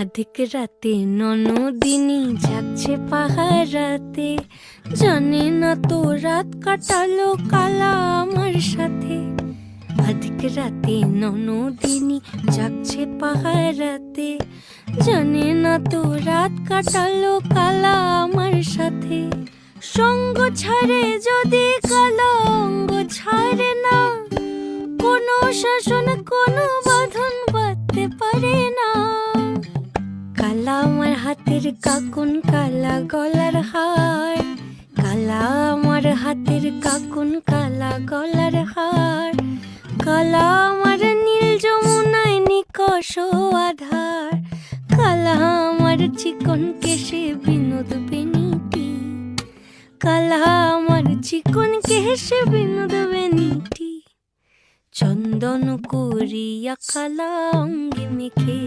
আধিক রাতে ননদিনী যাচ্ছে পাহারাতে, জানে না তো রাত কাটালো কালা আমার সাথে। আধিক রাতে ননদিনী যাচ্ছে পাহারাতে, জানে না তো রাত কাটালো কালা আমার সাথে। সঙ্গ ছাড়ে যদি কালা অঙ্গ ছাড়ে না, কোনো শাসন কোনো বাঁধন বাঁধতে পারে না। কালা আমার হাতের কাকুন কালা গলার হার, কালা আমার হাতের কাকুন কালা গলার হার, কালা আমার নীল যমুনায় নিকষ আধার, কালা আমার চিকন কেশে বিনোদ বেনিটি, কালা আমার চিকন কেশে বিনোদ বেনিটি। চন্দন করিয়া কালা অঙ্গে মেখে